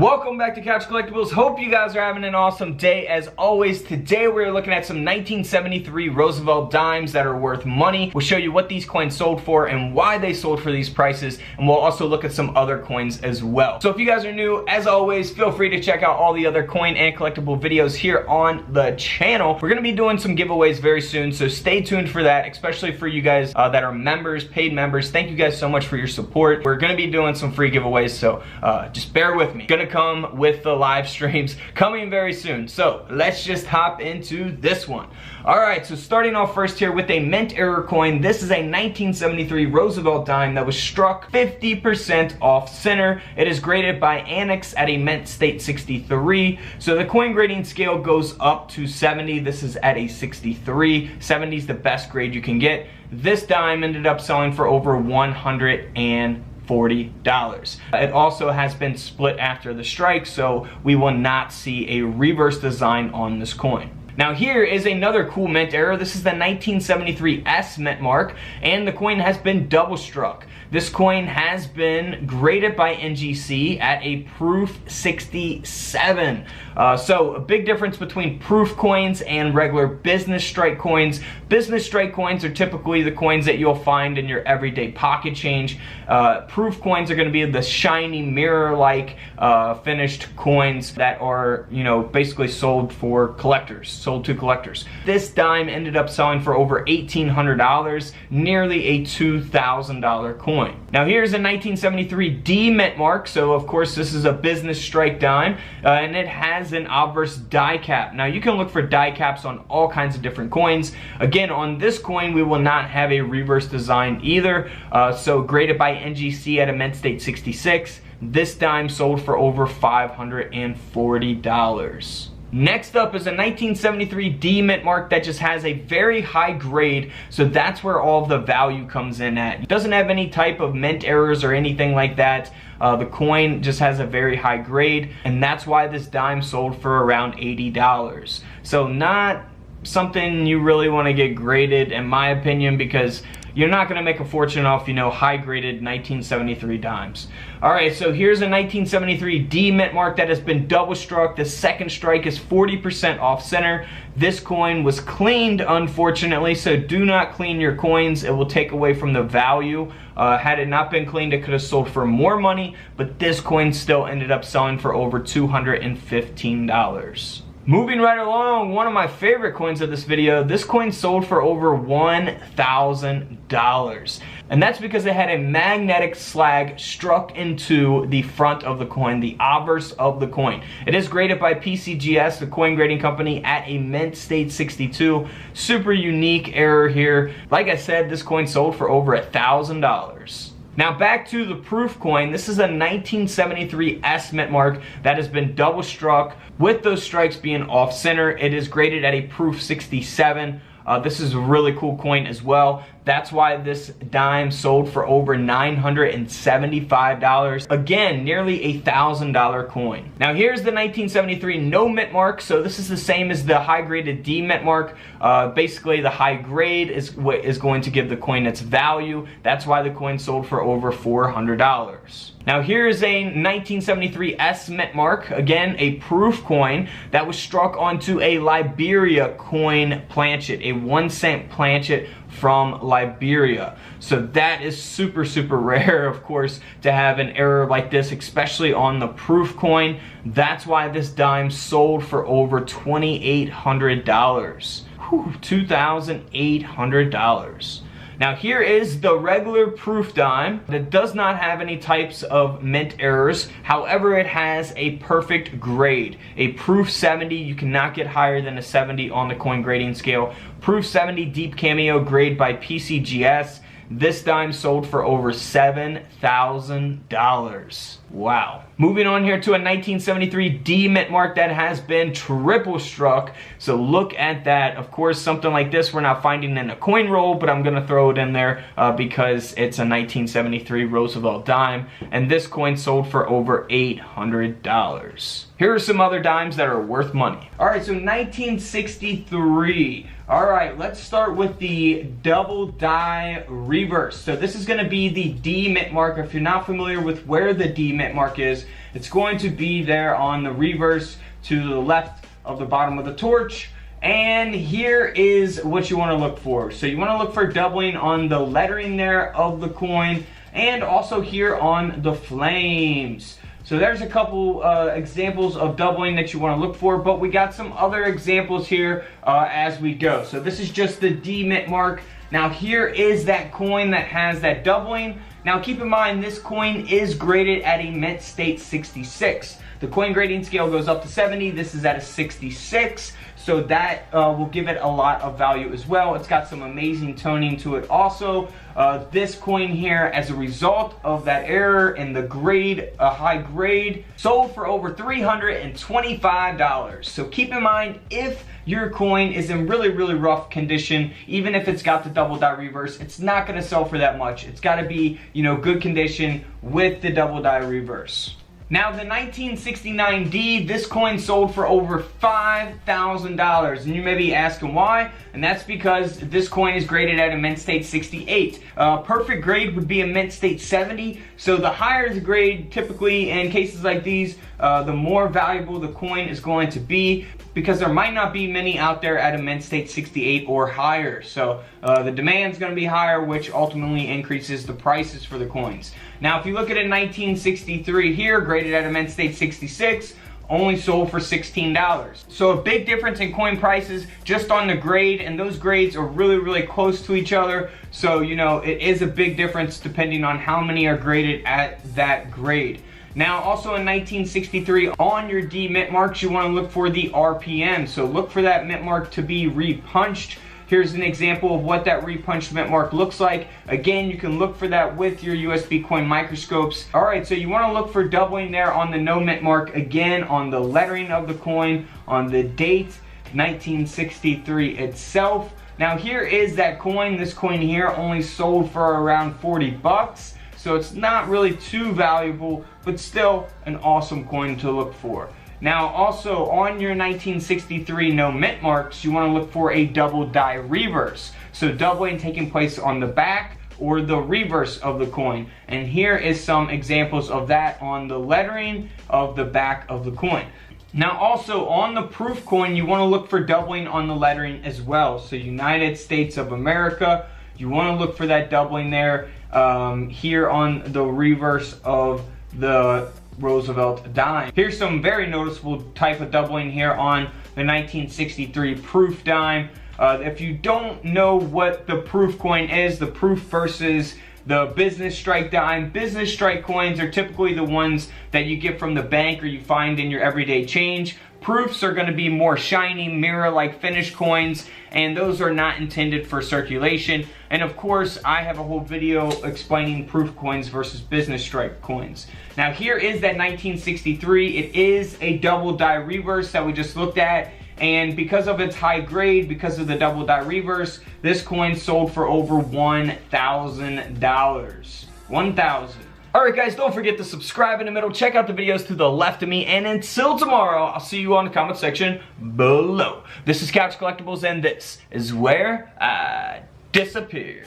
Welcome back to Couch Collectibles. Hope you guys are having an awesome day. As always, today we're looking at some 1973 Roosevelt dimes that are worth money. We'll show you what these coins sold for and why they sold for these prices, and we'll also look at some other coins as well. So if you guys are new, as always, feel free to check out all the other coin and collectible videos here on the channel. We're going to be doing some giveaways very soon, so stay tuned for that, especially for you guys that are members, paid members. Thank you guys so much for your support. We're going to be doing some free giveaways, so just bear with me. Gonna come with the live streams coming very soon. So let's just hop into this one. Alright, so starting off first here with a mint error coin. This is a 1973 Roosevelt dime that was struck 50% off center. It is graded by Annex at a mint state 63. So the coin grading scale goes up to 70. This is at a 63. 70 is the best grade you can get. This dime ended up selling for over $140. It also has been split after the strike, so we will not see a reverse design on this coin. Now here is another cool mint error. This is the 1973 S mint mark, and the coin has been double struck. This coin has been graded by NGC at a proof 67. So a big difference between proof coins and regular business strike coins. Business strike coins are typically the coins that you'll find in your everyday pocket change. Proof coins are going to be the shiny mirror-like finished coins that are, you know, basically sold for collectors, sold to collectors. This dime ended up selling for over $1,800, nearly a $2,000 coin. Now here's a 1973 D mint mark. So of course this is a business strike dime, and it has an obverse die cap. Now you can look for die caps on all kinds of different coins. Again, on this coin we will not have a reverse design either. So graded by NGC at a mint state 66. This dime sold for over $540. Next up is a 1973 D mint mark that just has a very high grade, so that's where all of the value comes in at. It doesn't have any type of mint errors or anything like that. The coin just has a very high grade, and that's why this dime sold for around $80. So not something you really want to get graded, in my opinion, because you're not going to make a fortune off, you know, high graded 1973 dimes. Alright, so here's a 1973 D mint mark that has been double struck. The second strike is 40% off center. This coin was cleaned, unfortunately, so do not clean your coins. It will take away from the value. Had it not been cleaned, it could have sold for more money, but this coin still ended up selling for over $215. Moving right along, one of my favorite coins of this video. This coin sold for over $1,000. And that's because it had a magnetic slag struck into the front of the coin, the obverse of the coin. It is graded by PCGS, the coin grading company, at a mint state 62. Super unique error here. Like I said, this coin sold for over $1,000. Now back to the proof coin. This is a 1973 S mint mark that has been double struck, with those strikes being off center. It is graded at a proof 67. This is a really cool coin as well. That's why this dime sold for over $975. Again, nearly $1,000 coin. Now here's the 1973 no mint mark. So this is the same as the high graded D mint mark. Basically the high grade is what is going to give the coin its value. That's why the coin sold for over $400. Now here's a 1973 S mint mark, again a proof coin that was struck onto a Liberia coin planchet, a 1-cent planchet from Liberia. So that is super rare, of course, to have an error like this, especially on the proof coin. That's why this dime sold for over $2,800. $2,800. Now here is the regular proof dime that does not have any types of mint errors. However, it has a perfect grade. A proof 70, you cannot get higher than a 70 on the coin grading scale. Proof 70 deep cameo grade by PCGS. This dime sold for over $7,000. Wow. Moving on here to a 1973 D mint mark that has been triple struck. So look at that. Of course, something like this we're not finding in a coin roll, but I'm going to throw it in there because it's a 1973 Roosevelt dime. And this coin sold for over $800. Here are some other dimes that are worth money. Alright, so 1963. Alright, let's start with the double die reverse. So this is going to be the D mint mark. If you're not familiar with where the D mint mark is, It's going to be there on the reverse to the left of the bottom of the torch. And here is what you want to look for. So you want to look for doubling on the lettering there of the coin, and also here on the flames. So there's a couple examples of doubling that you want to look for, but we got some other examples here as we go. So this is just the D mint mark. Now here is that coin that has that doubling. Now keep in mind, this coin is graded at a mint state 66. The coin grading scale goes up to 70. This is at a 66. So that will give it a lot of value as well. It's got some amazing toning to it also. This coin here, as a result of that error in the grade, a high grade, sold for over $325. So keep in mind, if your coin is in really, really rough condition, even if it's got the double die reverse, it's not gonna sell for that much. It's gotta be, you know, good condition with the double die reverse. Now the 1969D, this coin sold for over $5,000, and you may be asking why, and that's because this coin is graded at a mint state 68. Perfect grade would be a mint state 70, so the higher the grade, typically in cases like these, the more valuable the coin is going to be, because there might not be many out there at a mint state 68 or higher. So the demand's going to be higher, which ultimately increases the prices for the coins. Now if you look at a 1963 here, graded at a mint state 66, only sold for $16. So a big difference in coin prices just on the grade, and those grades are really, really close to each other. So, you know, it is a big difference depending on how many are graded at that grade. Now also in 1963, on your D mint marks, you want to look for the RPM. So look for that mint mark to be repunched. Here's an example of what that repunched mint mark looks like. Again, you can look for that with your USB coin microscopes. Alright, so you want to look for doubling there on the no mint mark, again on the lettering of the coin, on the date 1963 itself. Now here is that coin. This coin here only sold for around 40 bucks. So it's not really too valuable, but still an awesome coin to look for. Now also on your 1963 no mint marks, you want to look for a double die reverse. So doubling taking place on the back or the reverse of the coin. And here is some examples of that on the lettering of the back of the coin. Now also on the proof coin, you want to look for doubling on the lettering as well. So United States of America, you want to look for that doubling there. Here on the reverse of the Roosevelt dime. Here's some very noticeable type of doubling here on the 1963 proof dime. If you don't know what the proof coin is, the proof versus the business strike dime. Business strike coins are typically the ones that you get from the bank or you find in your everyday change. Proofs are going to be more shiny, mirror-like finish coins, and those are not intended for circulation. And of course, I have a whole video explaining proof coins versus business strike coins. Now here is that 1963. It is a double die reverse that we just looked at. And because of its high grade, because of the double die reverse, this coin sold for over $1,000. $1,000. Alright guys, don't forget to subscribe in the middle, check out the videos to the left of me, and until tomorrow, I'll see you on the comment section below. This is Couch Collectibles, and this is where I disappear.